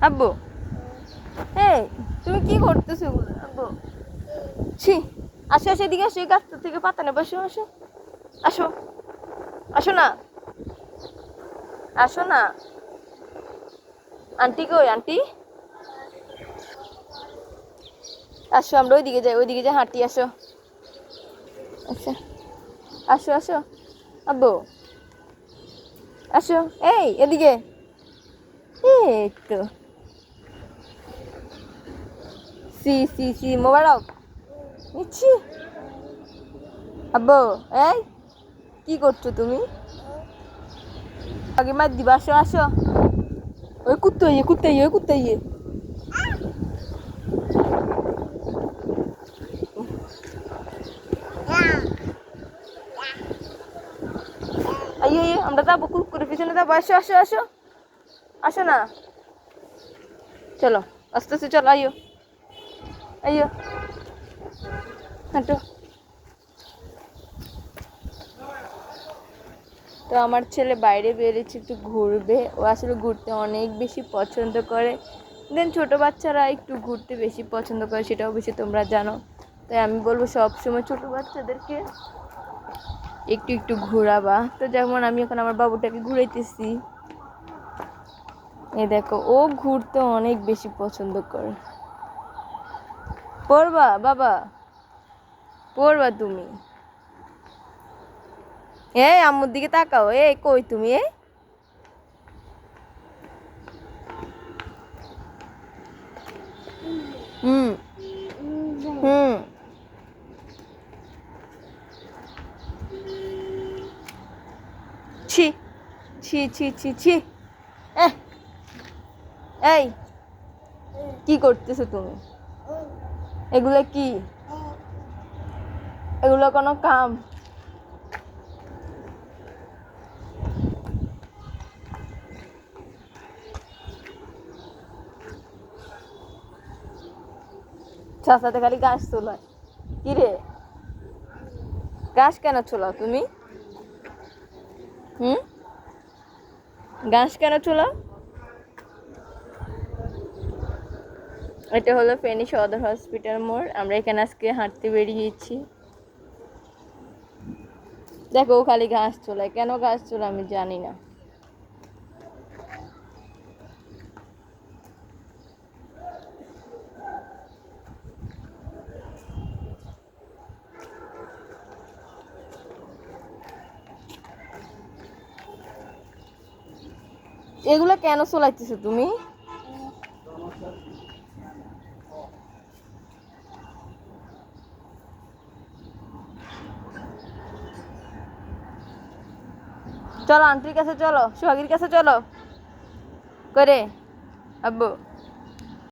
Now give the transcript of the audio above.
আব্বু এই তুমি কি করতেছো এগুলো আব্বু? ছি, আসো আসো, এদিকে আসো, এই গাছটা থেকে পাতা নেবো, আসো আসো আসো, আসো না, আসো না। আন্টি কই আন্টি? আসো, আমরা ওইদিকে যাই, হাঁটি, আসো। আচ্ছা, আসো আসো আব্বু, আসো, এই এদিকে, এই তো, সি সি সি মোবারক নিচ্ছি। আব্বু এই কি করছো তুমি? আগে মার দিবা, আসো আসো। ওই কুত্তা ইয়ে। আইয়ে আমরা যাবো, কুকুরের পিছনে যাবো, আসো আসো আসো, আসো না, চলো আস্তে আস্তে চলো, আইয়ো আইয়ো, হাঁটো। তো আমার ছেলে বাইরে বেরিয়েছে একটু ঘুরবে, ও আসলে ঘুরতে অনেক বেশি পছন্দ করে। দেন ছোটো বাচ্চারা একটু ঘুরতে বেশি পছন্দ করে, সেটাও বেশি তোমরা জানো। তাই আমি বলবো সবসময় ছোটো বাচ্চাদেরকে একটু একটু ঘোরাবা। তো যেমন আমি এখন আমার বাবুটাকে ঘুরাইতেছি, এই দেখো ও ঘুরতে অনেক বেশি পছন্দ করে। পড়বা বাবা, পড়বা তুমি? এই আম্মুর দিকে তাকাও, এই কই তুমি? হুম হুম, ছি ছি ছি ছি ছি, এহ, এই কি করতেছো তুমি? এগুলো কি? এগুলো কোনো কাম? চাষাতে খালি গাছ তোলায়, কিরে ঘাস কেন ছোলাও তুমি? হুম, ঘাস কেন ছোলাও? এটা হলো ফেনী সদর হসপিটাল মোড়, আমরা এখানে আজকে হাঁটতে বেরিয়েছি। দেখো ও খালি ঘাস চোলায়, কেন ঘাস চোলা আমি জানি না। এগুলো কেন চলাইতেছো তুমি? চলো আন্টির কাছে, চলো সোহাগীর কাছে, চলো করে আব্বু।